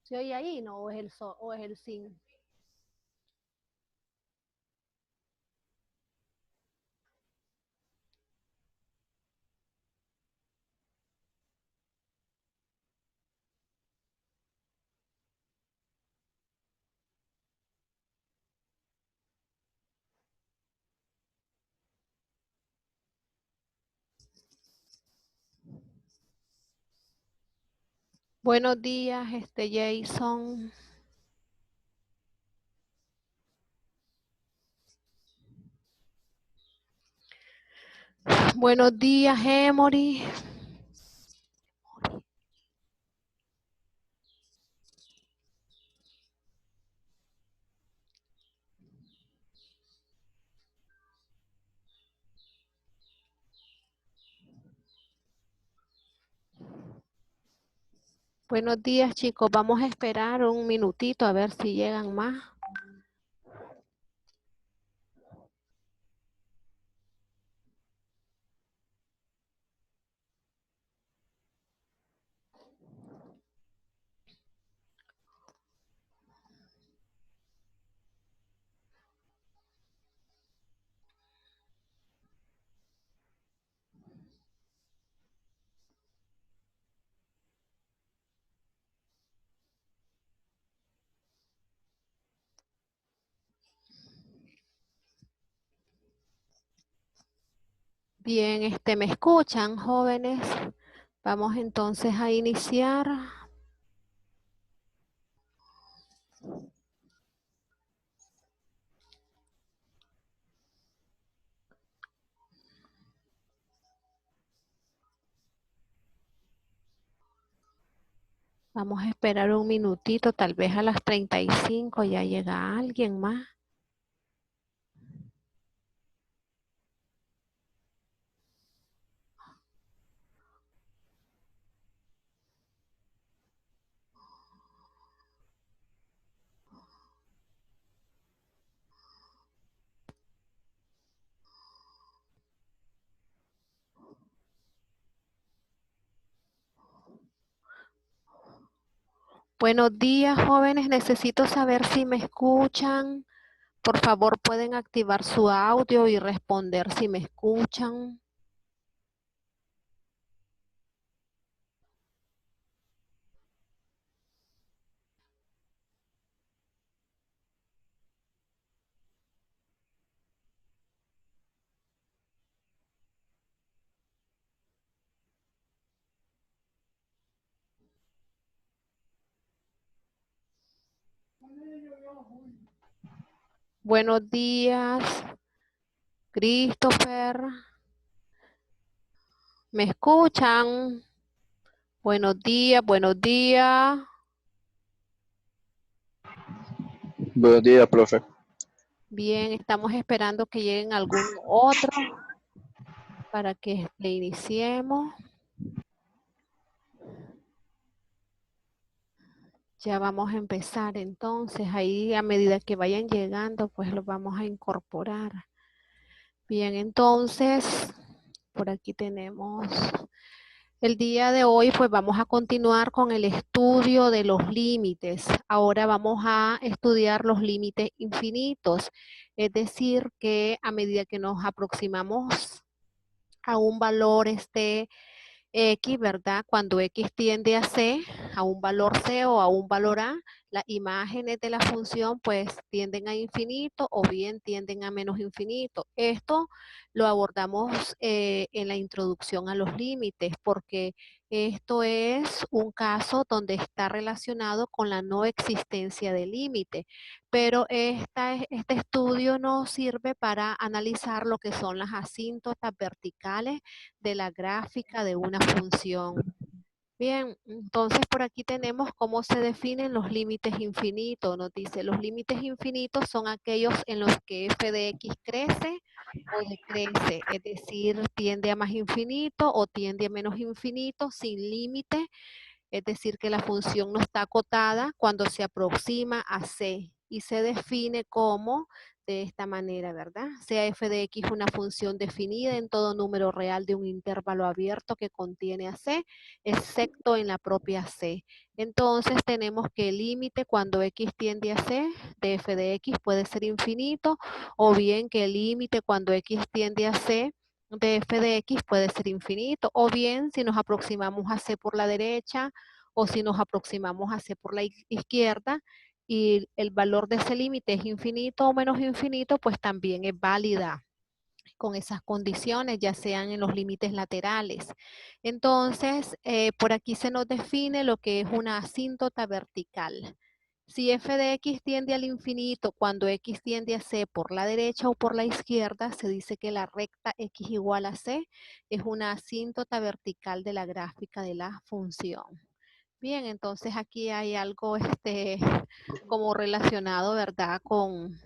¿Se oye ahí, no? ¿O es el sol, o es el sin? Buenos días, Jason. Buenos días, Emory. Buenos días, chicos. Vamos a esperar un minutito a ver si llegan más. Bien, ¿me escuchan, jóvenes? Vamos entonces a iniciar. Vamos a esperar un minutito, tal vez a las 35 ya llega alguien más. Buenos días, jóvenes. Necesito saber si me escuchan. Por favor, pueden activar su audio y responder si me escuchan. Buenos días, Christopher. ¿Me escuchan? Buenos días, buenos días. Buenos días, profe. Bien, estamos esperando que lleguen algún otro para que le iniciemos. Ya vamos a empezar entonces. Ahí a medida que vayan llegando, pues los vamos a incorporar. Bien, entonces, por aquí tenemos el día de hoy, pues vamos a continuar con el estudio de los límites. Ahora vamos a estudiar los límites infinitos. Es decir, que a medida que nos aproximamos a un valor X, ¿verdad? Cuando X tiende a C, a un valor C o a un valor A, las imágenes de la función pues tienden a infinito o bien tienden a menos infinito. Esto lo abordamos en la introducción a los límites porque esto es un caso donde está relacionado con la no existencia de límite, pero este estudio nos sirve para analizar lo que son las asíntotas verticales de la gráfica de una función. Bien, entonces por aquí tenemos cómo se definen los límites infinitos. Nos dice, los límites infinitos son aquellos en los que f de x crece o decrece, es decir, tiende a más infinito o tiende a menos infinito sin límite, es decir, que la función no está acotada cuando se aproxima a c y se define como de esta manera, ¿verdad? Sea f de x una función definida en todo número real de un intervalo abierto que contiene a c, excepto en la propia c. Entonces tenemos que el límite cuando x tiende a c de f de x puede ser infinito, o bien que el límite cuando x tiende a c de f de x puede ser infinito, o bien si nos aproximamos a c por la derecha, o si nos aproximamos a c por la izquierda, y el valor de ese límite es infinito o menos infinito, pues también es válida con esas condiciones, ya sean en los límites laterales. Entonces, por aquí se nos define lo que es una asíntota vertical. Si f de x tiende al infinito cuando x tiende a c por la derecha o por la izquierda, se dice que la recta x igual a c es una asíntota vertical de la gráfica de la función. Bien, entonces aquí hay algo como relacionado, ¿verdad? Con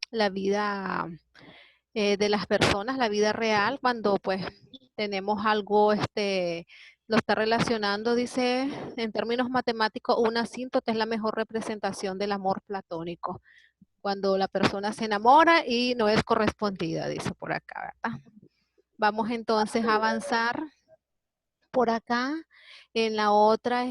la vida de las personas, la vida real, cuando pues tenemos algo, lo está relacionando, dice, en términos matemáticos, una asíntota es la mejor representación del amor platónico. Cuando la persona se enamora y no es correspondida, dice por acá, ¿verdad? Vamos entonces a avanzar por acá en la otra,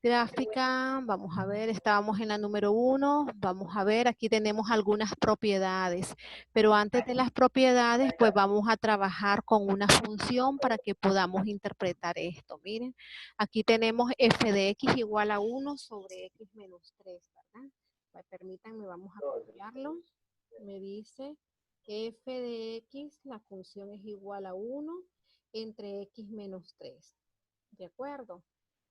gráfica, vamos a ver, estábamos en la número 1, vamos a ver, aquí tenemos algunas propiedades, pero antes de las propiedades, pues vamos a trabajar con una función para que podamos interpretar esto. Miren, aquí tenemos f de x igual a 1 sobre x menos 3, ¿verdad? Pues, permítanme, vamos a copiarlo. Me dice f de x, la función es igual a 1 entre x menos 3, ¿de acuerdo?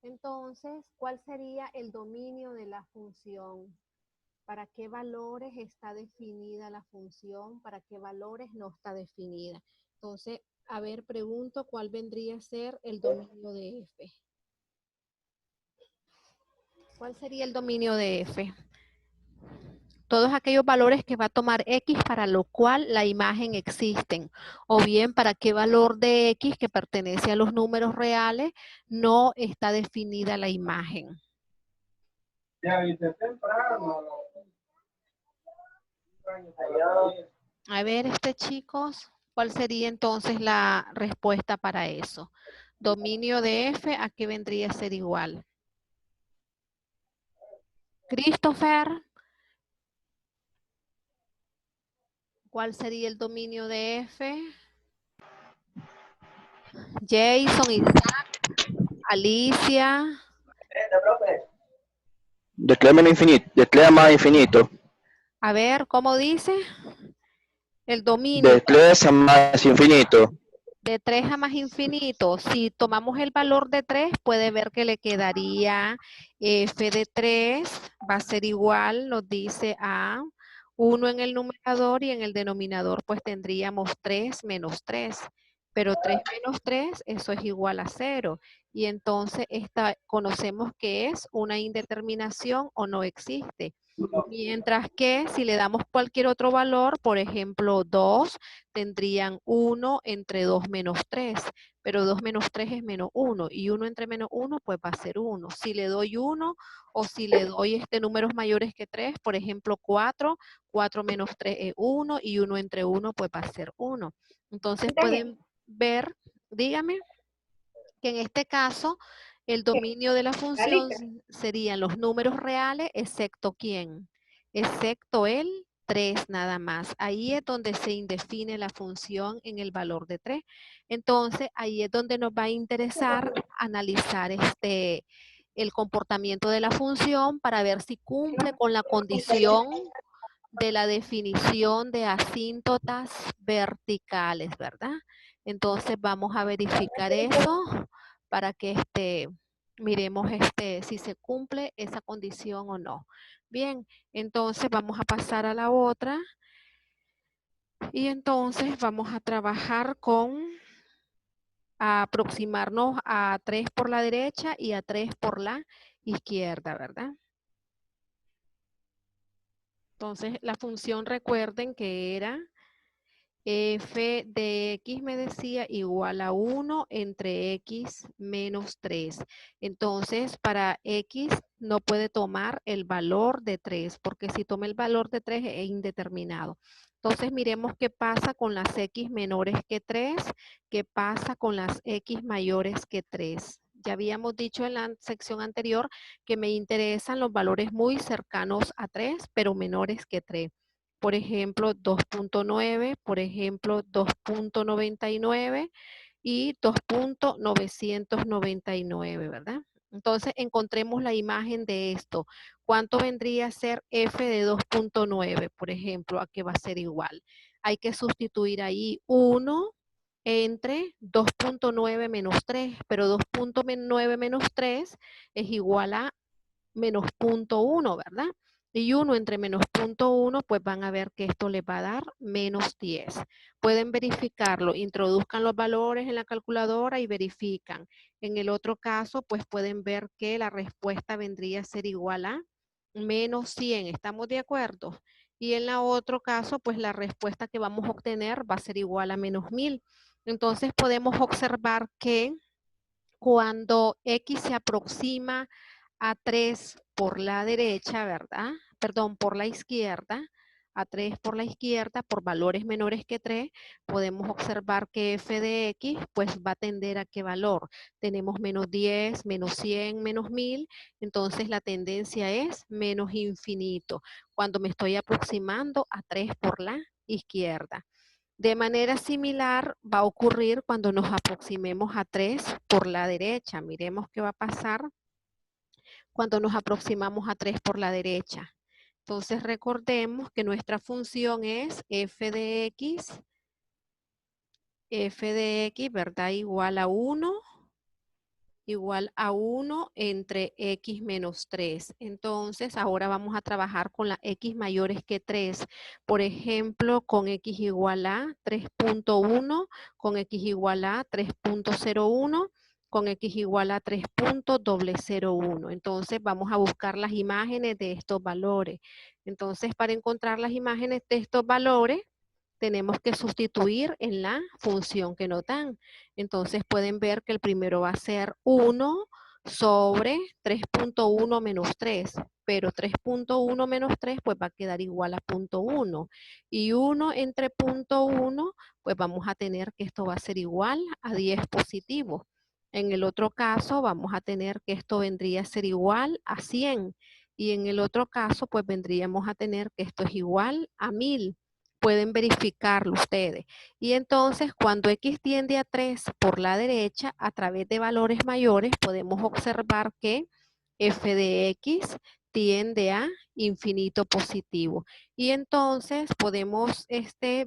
Entonces, ¿cuál sería el dominio de la función? ¿Para qué valores está definida la función? ¿Para qué valores no está definida? Entonces, a ver, pregunto, ¿cuál vendría a ser el dominio de f? ¿Cuál sería el dominio de f? Todos aquellos valores que va a tomar x para lo cual la imagen existen, o bien para qué valor de x que pertenece a los números reales no está definida la imagen. Ya viste temprano. A ver, chicos, ¿cuál sería entonces la respuesta para eso? Dominio de f, ¿a qué vendría a ser igual? Christopher, ¿cuál sería el dominio de f? Jason, Isaac, Alicia. Declea más infinito. A ver, ¿cómo dice? El dominio Declea más infinito. de 3 a más infinito. Si tomamos el valor de 3, puede ver que le quedaría f de 3, va a ser igual, nos dice a 1 en el numerador y en el denominador pues tendríamos 3 menos 3. Pero 3 menos 3, eso es igual a 0. Y entonces esta conocemos que es una indeterminación o no existe. Mientras que si le damos cualquier otro valor, por ejemplo 2, tendrían 1 entre 2 menos 3, pero 2 menos 3 es menos 1, y 1 entre menos 1 pues va a ser 1. Si le doy 1 o si le doy números mayores que 3, por ejemplo 4, 4 menos 3 es 1 y 1 entre 1 pues va a ser 1. Entonces pueden ver, dígame, que en este caso el dominio de la función serían los números reales, excepto ¿quién? Excepto el 3 nada más. Ahí es donde se indefine la función en el valor de 3. Entonces, ahí es donde nos va a interesar analizar el comportamiento de la función para ver si cumple con la condición de la definición de asíntotas verticales, ¿verdad? Entonces vamos a verificar eso para que miremos si se cumple esa condición o no. Bien, entonces vamos a pasar a la otra. Y entonces vamos a trabajar a aproximarnos a 3 por la derecha y a 3 por la izquierda, ¿verdad? Entonces la función, recuerden que era f de x me decía igual a 1 entre x menos 3. Entonces, para x no puede tomar el valor de 3, porque si toma el valor de 3 es indeterminado. Entonces, miremos qué pasa con las x menores que 3, qué pasa con las x mayores que 3. Ya habíamos dicho en la sección anterior que me interesan los valores muy cercanos a 3, pero menores que 3. Por ejemplo, 2.9, por ejemplo, 2.99 y 2.999, ¿verdad? Entonces, encontremos la imagen de esto. ¿Cuánto vendría a ser f de 2.9, por ejemplo, a qué va a ser igual? Hay que sustituir ahí 1 entre 2.9 menos 3, pero 2.9 menos 3 es igual a menos 0.1, ¿verdad? Y 1 entre menos 0.1, pues van a ver que esto les va a dar menos 10. Pueden verificarlo, introduzcan los valores en la calculadora y verifican. En el otro caso, pues pueden ver que la respuesta vendría a ser igual a menos 100. ¿Estamos de acuerdo? Y en el otro caso, pues la respuesta que vamos a obtener va a ser igual a menos 1000. Entonces podemos observar que cuando x se aproxima a 3 por la derecha, ¿verdad? Perdón, por la izquierda, a 3 por la izquierda, por valores menores que 3, podemos observar que f de x pues va a tender a qué valor. Tenemos menos 10, menos 100, menos 1000, entonces la tendencia es menos infinito, cuando me estoy aproximando a 3 por la izquierda. De manera similar va a ocurrir cuando nos aproximemos a 3 por la derecha. Miremos qué va a pasar cuando nos aproximamos a 3 por la derecha. Entonces recordemos que nuestra función es f de x, ¿verdad? Igual a 1 entre x menos 3. Entonces, ahora vamos a trabajar con las x mayores que 3. Por ejemplo, con x igual a 3.1, con x igual a 3.01, con x igual a 3.001. Entonces, vamos a buscar las imágenes de estos valores. Entonces, para encontrar las imágenes de estos valores, tenemos que sustituir en la función que nos dan. Entonces pueden ver que el primero va a ser 1 sobre 3.1 menos 3, pero 3.1 menos 3 pues va a quedar igual a 0.1. Y 1 entre 0.1 pues vamos a tener que esto va a ser igual a 10 positivo. En el otro caso vamos a tener que esto vendría a ser igual a 100. Y en el otro caso pues vendríamos a tener que esto es igual a 1000. Pueden verificarlo ustedes. Y entonces, cuando x tiende a 3 por la derecha, a través de valores mayores, podemos observar que f de x tiende a infinito positivo. Y entonces podemos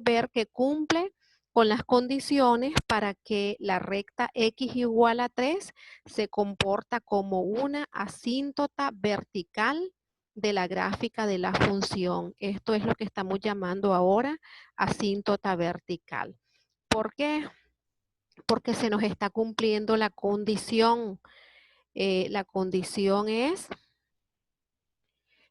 ver que cumple con las condiciones para que la recta x igual a 3 se comporta como una asíntota vertical de la gráfica de la función. Esto es lo que estamos llamando ahora asíntota vertical. ¿Por qué? Porque se nos está cumpliendo la condición. La condición es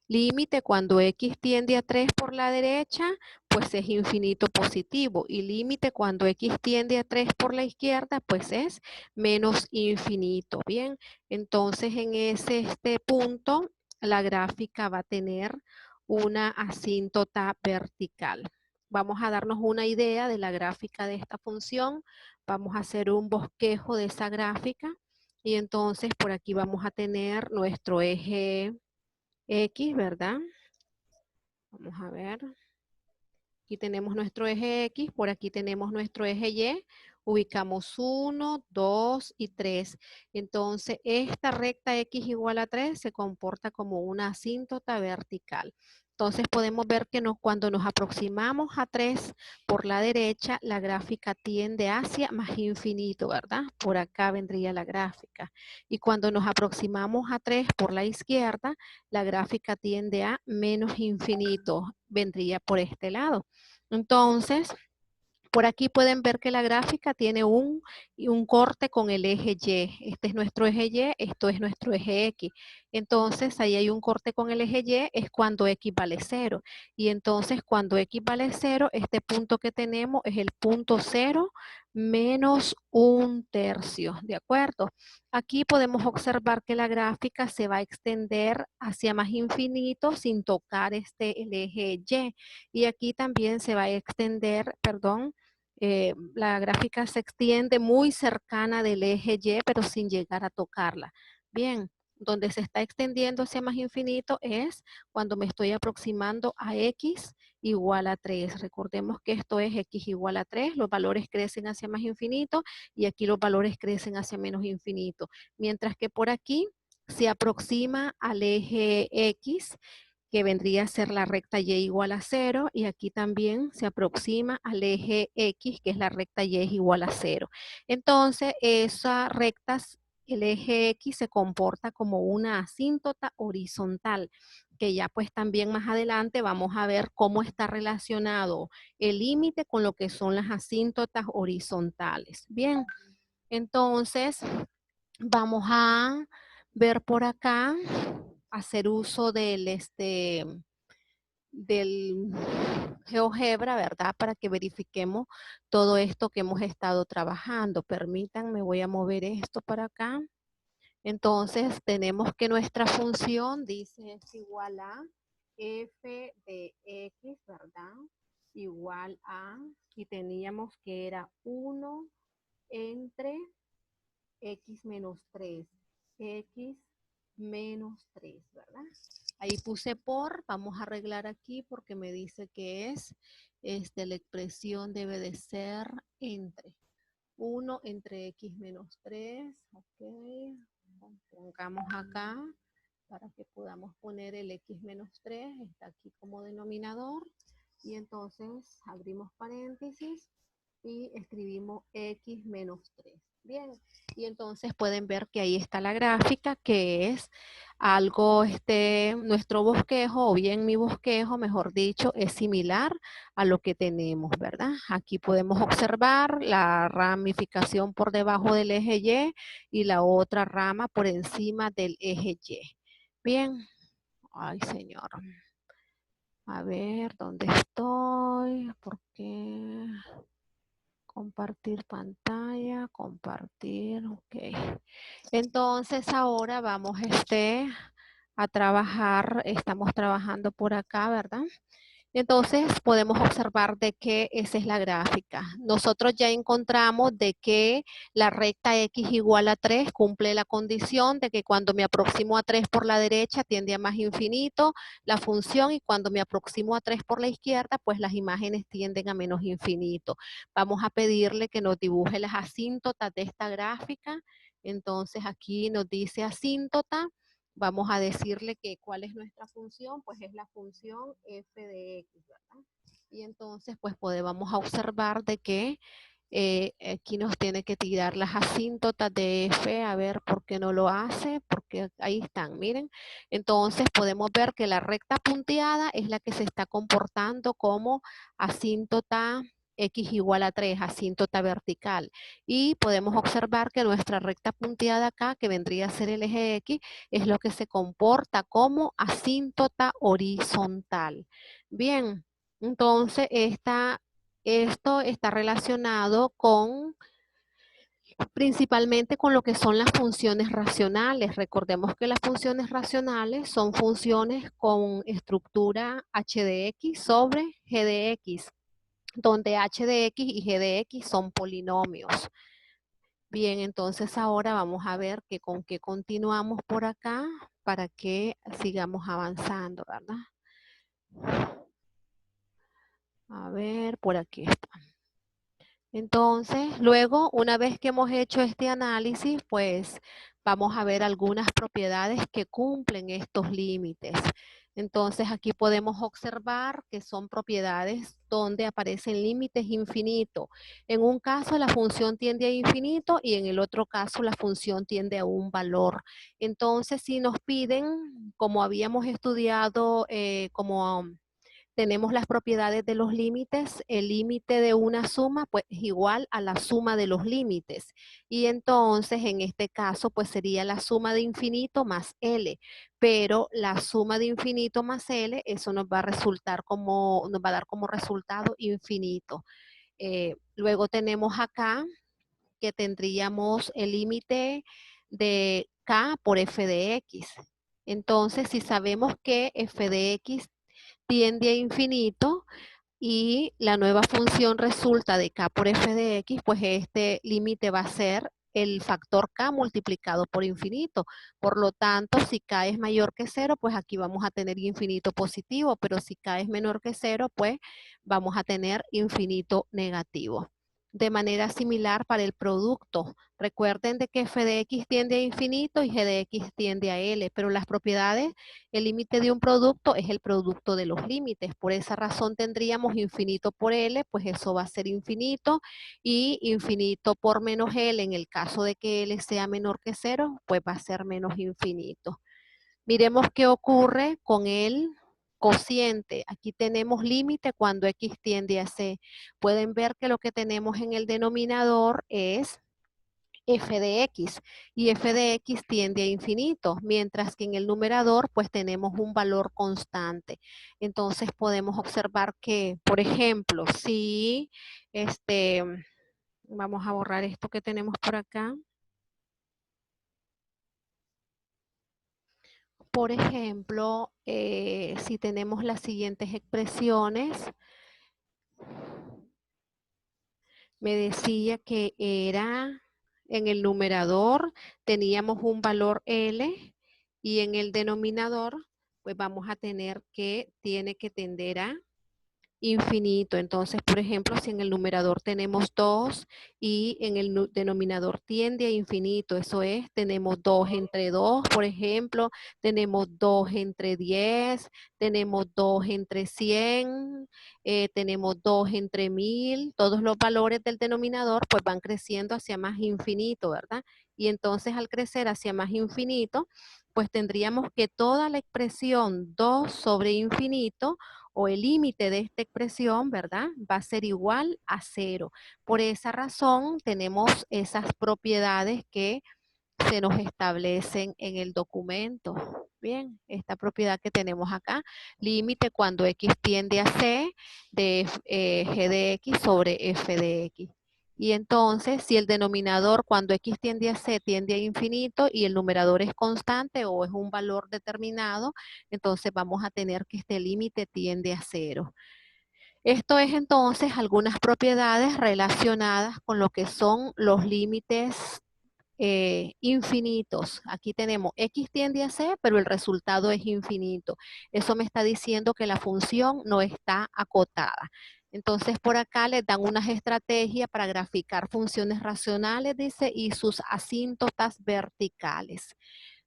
límite cuando x tiende a 3 por la derecha, pues es infinito positivo. Y límite cuando x tiende a 3 por la izquierda, pues es menos infinito. Bien, entonces en este punto la gráfica va a tener una asíntota vertical. Vamos a darnos una idea de la gráfica de esta función. Vamos a hacer un bosquejo de esa gráfica. Y entonces por aquí vamos a tener nuestro eje X, ¿verdad? Vamos a ver. Aquí tenemos nuestro eje X, por aquí tenemos nuestro eje Y. Ubicamos 1, 2 y 3. Entonces, esta recta X igual a 3 se comporta como una asíntota vertical. Entonces, podemos ver que cuando nos aproximamos a 3 por la derecha, la gráfica tiende hacia más infinito, ¿verdad? Por acá vendría la gráfica. Y cuando nos aproximamos a 3 por la izquierda, la gráfica tiende a menos infinito, vendría por este lado. Entonces, Por aquí pueden ver que la gráfica tiene un corte con el eje Y. Este es nuestro eje Y, esto es nuestro eje X. Entonces, ahí hay un corte con el eje Y, es cuando X vale 0. Y entonces, cuando X vale 0, este punto que tenemos es el punto 0 menos 1/3, ¿de acuerdo? Aquí podemos observar que la gráfica se va a extender hacia más infinito sin tocar el eje Y. Y aquí también se va a extender, perdón, la gráfica se extiende muy cercana del eje Y, pero sin llegar a tocarla. Bien, donde se está extendiendo hacia más infinito es cuando me estoy aproximando a X igual a 3. Recordemos que esto es X igual a 3, los valores crecen hacia más infinito y aquí los valores crecen hacia menos infinito. Mientras que por aquí se aproxima al eje X, que vendría a ser la recta Y igual a 0, y aquí también se aproxima al eje X, que es la recta Y igual a 0. Entonces, esas rectas, el eje X se comporta como una asíntota horizontal, que ya pues también más adelante vamos a ver cómo está relacionado el límite con lo que son las asíntotas horizontales. Bien, entonces vamos a ver por acá, hacer uso del GeoGebra, ¿verdad? Para que verifiquemos todo esto que hemos estado trabajando. Permítanme, voy a mover esto para acá. Entonces, tenemos que nuestra función dice es igual a f de x, ¿verdad? Igual a, y teníamos que era 1 entre x menos 3. X menos 3, ¿verdad? Ahí puse por, vamos a arreglar aquí porque me dice que es, la expresión debe de ser entre 1 entre x menos 3, ok, pongamos acá para que podamos poner el x menos 3, está aquí como denominador, y entonces abrimos paréntesis y escribimos x menos 3. Bien, y entonces pueden ver que ahí está la gráfica, que es algo, nuestro bosquejo, o bien mi bosquejo, mejor dicho, es similar a lo que tenemos, ¿verdad? Aquí podemos observar la ramificación por debajo del eje Y y la otra rama por encima del eje Y. Bien, ay señor. A ver, ¿dónde estoy? ¿Por qué? Compartir pantalla, compartir, ok. Entonces ahora vamos a trabajar, estamos trabajando por acá, ¿verdad? Entonces podemos observar de que esa es la gráfica. Nosotros ya encontramos de que la recta x igual a 3 cumple la condición de que cuando me aproximo a 3 por la derecha tiende a más infinito la función, y cuando me aproximo a 3 por la izquierda, pues las imágenes tienden a menos infinito. Vamos a pedirle que nos dibuje las asíntotas de esta gráfica. Entonces aquí nos dice asíntota. Vamos a decirle que cuál es nuestra función, pues es la función f de x, ¿verdad? Y entonces pues podemos observar de que aquí nos tiene que tirar las asíntotas de f, a ver por qué no lo hace, porque ahí están, miren. Entonces podemos ver que la recta punteada es la que se está comportando como asíntota x igual a 3, asíntota vertical. Y podemos observar que nuestra recta punteada acá, que vendría a ser el eje x, es lo que se comporta como asíntota horizontal. Bien, entonces esto está relacionado con principalmente con lo que son las funciones racionales. Recordemos que las funciones racionales son funciones con estructura h de x sobre g de x, donde h de x y g de x son polinomios. Bien, entonces ahora vamos a ver que con qué continuamos por acá para que sigamos avanzando, ¿verdad? A ver, por aquí está. Entonces, luego, una vez que hemos hecho este análisis, pues vamos a ver algunas propiedades que cumplen estos límites. Entonces, aquí podemos observar que son propiedades donde aparecen límites infinitos. En un caso, la función tiende a infinito y en el otro caso, la función tiende a un valor. Entonces, si nos piden, como habíamos estudiado, como tenemos las propiedades de los límites. El límite de una suma pues es igual a la suma de los límites. Y entonces en este caso pues sería la suma de infinito más L. Pero la suma de infinito más L, eso nos va a dar como resultado infinito. Luego tenemos acá que tendríamos el límite de K por f de X. Entonces, si sabemos que f de X tiende a infinito y la nueva función resulta de K por f de X, pues este límite va a ser el factor K multiplicado por infinito. Por lo tanto, si K es mayor que 0, pues aquí vamos a tener infinito positivo, pero si K es menor que 0, pues vamos a tener infinito negativo. De manera similar para el producto. Recuerden de que f de X tiende a infinito y g de X tiende a L, pero las propiedades, el límite de un producto es el producto de los límites. Por esa razón tendríamos infinito por L, pues eso va a ser infinito, y infinito por menos L, en el caso de que L sea menor que 0, pues va a ser menos infinito. Miremos qué ocurre con el cociente. Aquí tenemos límite cuando X tiende a C. Pueden ver que lo que tenemos en el denominador es f de X, y f de X tiende a infinito, mientras que en el numerador pues tenemos un valor constante. Entonces podemos observar que, por ejemplo, si vamos a borrar esto que tenemos por acá. Por ejemplo, si tenemos las siguientes expresiones, me decía que era en el numerador teníamos un valor L y en el denominador pues vamos a tener que tiene que tender a infinito. Entonces, por ejemplo, si en el numerador tenemos 2 y en el denominador tiende a infinito, eso es, tenemos 2 entre 2, por ejemplo, tenemos 2 entre 10, tenemos 2 entre 100, tenemos 2 entre 1000, todos los valores del denominador pues van creciendo hacia más infinito, ¿verdad? Y entonces al crecer hacia más infinito, pues tendríamos que toda la expresión 2 sobre infinito o el límite de esta expresión, ¿verdad? Va a ser igual a 0. Por esa razón tenemos esas propiedades que se nos establecen en el documento. Bien, esta propiedad que tenemos acá, límite cuando X tiende a C de G de X sobre F de X. Y entonces, si el denominador cuando X tiende a C tiende a infinito y el numerador es constante o es un valor determinado, entonces vamos a tener que este límite tiende a 0. Esto es entonces algunas propiedades relacionadas con lo que son los límites infinitos. Aquí tenemos X tiende a C, pero el resultado es infinito. Eso me está diciendo que la función no está acotada. Entonces, por acá les dan unas estrategias para graficar funciones racionales, dice, y sus asíntotas verticales.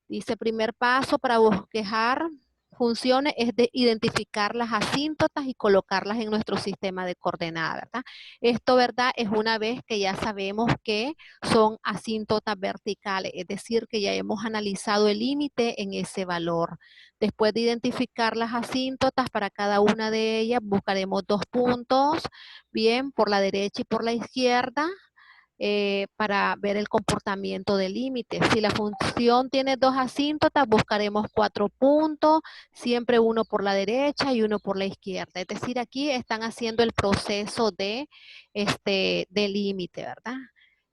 Dice, primer paso para bosquejar funciones es de identificar las asíntotas y colocarlas en nuestro sistema de coordenadas, ¿verdad? Esto, ¿verdad? Es una vez que ya sabemos que son asíntotas verticales, es decir, que ya hemos analizado el límite en ese valor. Después de identificar las asíntotas para cada una de ellas, buscaremos 2 puntos, bien, por la derecha y por la izquierda, para ver el comportamiento del límite. Si la función tiene 2 asíntotas, buscaremos 4 puntos, siempre uno por la derecha y uno por la izquierda. Es decir, aquí están haciendo el proceso de límite, ¿verdad?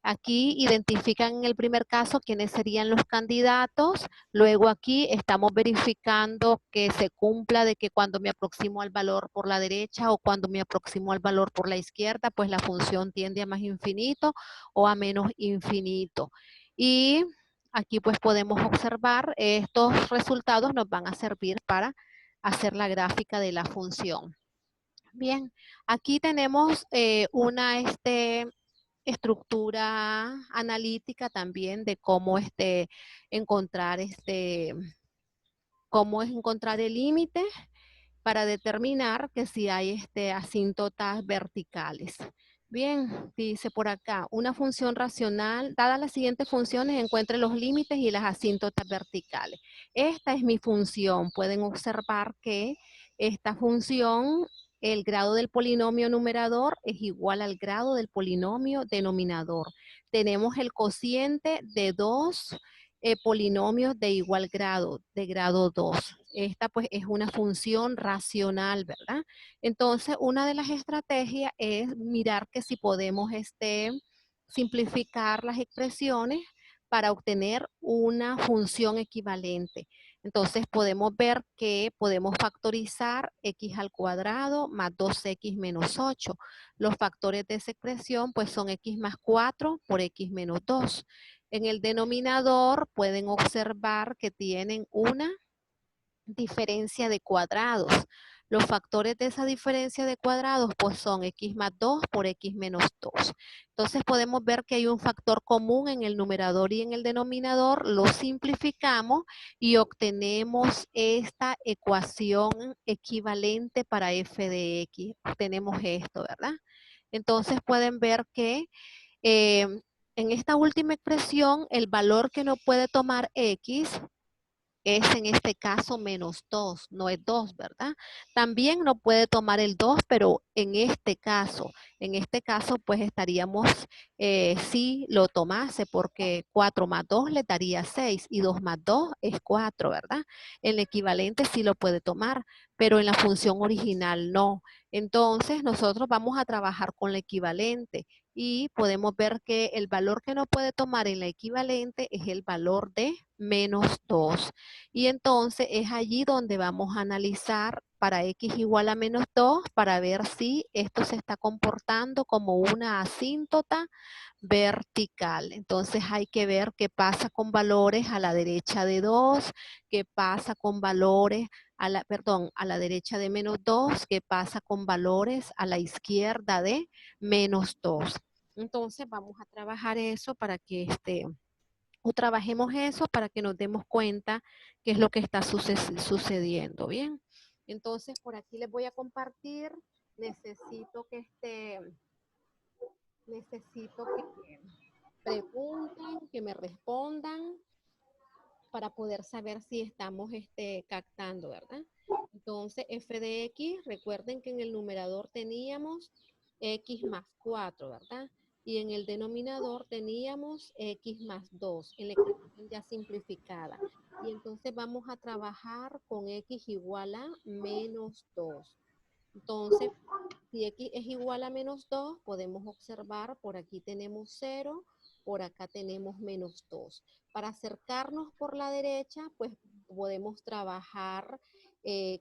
Aquí identifican en el primer caso quiénes serían los candidatos. Luego aquí estamos verificando que se cumpla de que cuando me aproximo al valor por la derecha o cuando me aproximo al valor por la izquierda, pues la función tiende a más infinito o a menos infinito. Y aquí pues podemos observar estos resultados nos van a servir para hacer la gráfica de la función. Bien, aquí tenemos una estructura analítica también de cómo encontrar cómo es encontrar el límite para determinar que si hay asíntotas verticales. Bien, dice por acá, una función racional, dadas las siguientes funciones, encuentre los límites y las asíntotas verticales. Esta es mi función. Pueden observar que esta función, el grado del polinomio numerador es igual al grado del polinomio denominador. Tenemos el cociente de dos polinomios de igual grado, de grado 2. Esta pues es una función racional, ¿verdad? Entonces, una de las estrategias es mirar que si podemos simplificar las expresiones para obtener una función equivalente. Entonces, podemos ver que podemos factorizar x al cuadrado más 2x menos 8. Los factores de esa expresión pues son x más 4 por x menos 2. En el denominador pueden observar que tienen una diferencia de cuadrados. Los factores de esa diferencia de cuadrados pues son x más 2 por x menos 2. Entonces podemos ver que hay un factor común en el numerador y en el denominador. Lo simplificamos y obtenemos esta ecuación equivalente para f de x. Obtenemos esto, ¿verdad? Entonces pueden ver que en esta última expresión el valor que no puede tomar x es en este caso menos 2, no es 2, ¿verdad? También no puede tomar el 2, pero en este caso pues estaríamos, si lo tomase, porque 4 más 2 le daría 6 y 2 más 2 es 4, ¿verdad? El equivalente sí lo puede tomar, pero en la función original no. Entonces nosotros vamos a trabajar con la equivalente y podemos ver que el valor que no puede tomar en la equivalente es el valor de menos 2. Y entonces es allí donde vamos a analizar para x igual a menos 2 para ver si esto se está comportando como una asíntota vertical. Entonces hay que ver qué pasa con valores a la derecha de 2, qué pasa con valores a la derecha de menos 2, qué pasa con valores a la izquierda de menos 2. Entonces vamos a trabajar eso para que trabajemos eso para que nos demos cuenta qué es lo que está sucediendo, ¿bien? Entonces, por aquí les voy a compartir. Necesito que pregunten, que me respondan para poder saber si estamos captando, ¿verdad? Entonces, f de x, recuerden que en el numerador teníamos x más 4, ¿verdad? Y en el denominador teníamos x más 2, en la expresión ya simplificada. Y entonces vamos a trabajar con x igual a menos 2. Entonces, si x es igual a menos 2, podemos observar, por aquí tenemos 0, por acá tenemos menos 2. Para acercarnos por la derecha, pues podemos trabajar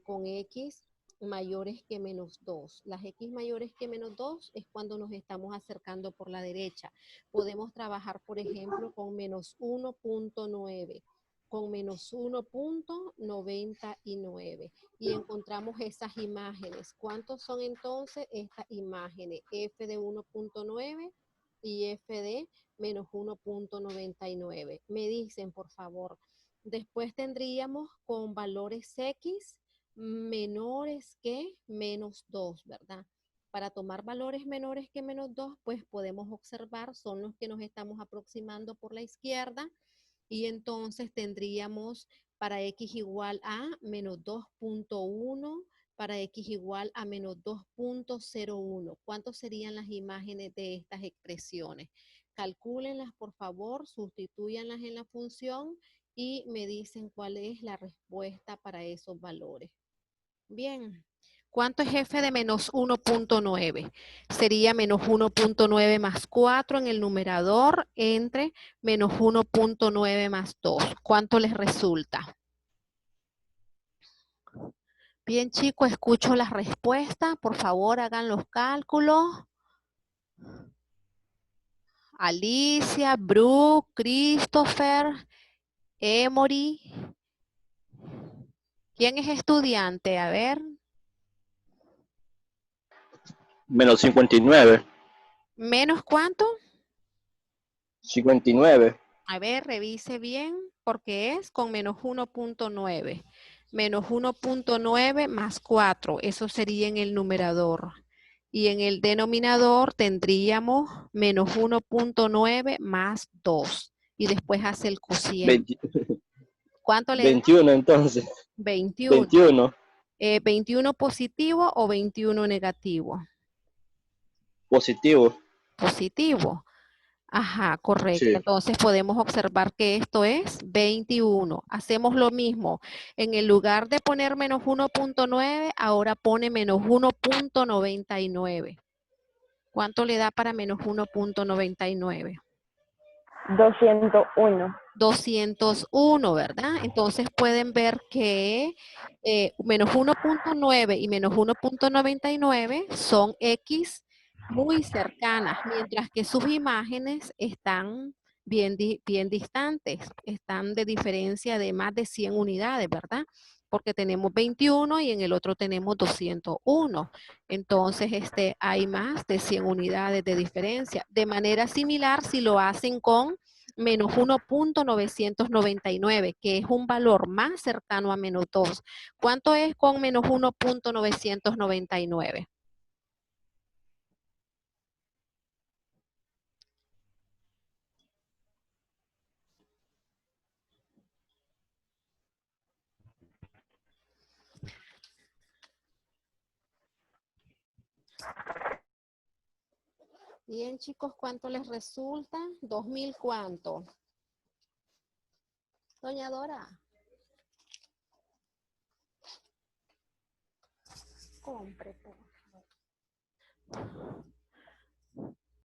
con x mayores que menos 2. Las x mayores que menos 2 es cuando nos estamos acercando por la derecha. Podemos trabajar, por ejemplo, con menos 1.9, con menos 1.99 y encontramos esas imágenes. ¿Cuántos son entonces estas imágenes? F de 1.9 y F de menos 1.99. Me dicen, por favor. Después tendríamos con valores X menores que menos 2, ¿verdad? Para tomar valores menores que menos 2, pues podemos observar, son los que nos estamos aproximando por la izquierda, y entonces tendríamos para x igual a menos 2.1, para x igual a menos 2.01. ¿Cuántas serían las imágenes de estas expresiones? Calcúlenlas, por favor, sustitúyanlas en la función y me dicen cuál es la respuesta para esos valores. Bien. ¿Cuánto es f de menos 1.9? Sería menos 1.9 más 4 en el numerador entre menos 1.9 más 2. ¿Cuánto les resulta? Bien, chicos, escucho las respuestas. Por favor, hagan los cálculos. Alicia, Brooke, Christopher, Emory. ¿Quién es estudiante? A ver. Menos 59. ¿Menos cuánto? 59. A ver, revise bien, porque es con menos 1.9. Menos 1.9 más 4, eso sería en el numerador. Y en el denominador tendríamos menos 1.9 más 2. Y después hace el cociente. 20 ¿Cuánto le da? 21 entonces. 21. 21 ¿21 positivo o 21 negativo? positivo. Positivo. Ajá, correcto. Sí. Entonces podemos observar que esto es 21. Hacemos lo mismo. En el lugar de poner menos 1.9, ahora pone menos 1.99. ¿Cuánto le da para menos 1.99? 201. 201, ¿verdad? Entonces pueden ver que menos 1.9 y menos 1.99 son X muy cercanas, mientras que sus imágenes están bien distantes, están de diferencia de más de 100 unidades, ¿verdad? Porque tenemos 21 y en el otro tenemos 201. Entonces, hay más de 100 unidades de diferencia. De manera similar, si lo hacen con menos 1.999, que es un valor más cercano a menos 2. ¿Cuánto es con menos 1.999? Bien, chicos, ¿cuánto les resulta? 2.000, ¿cuánto? Doña Dora. Compre, por favor.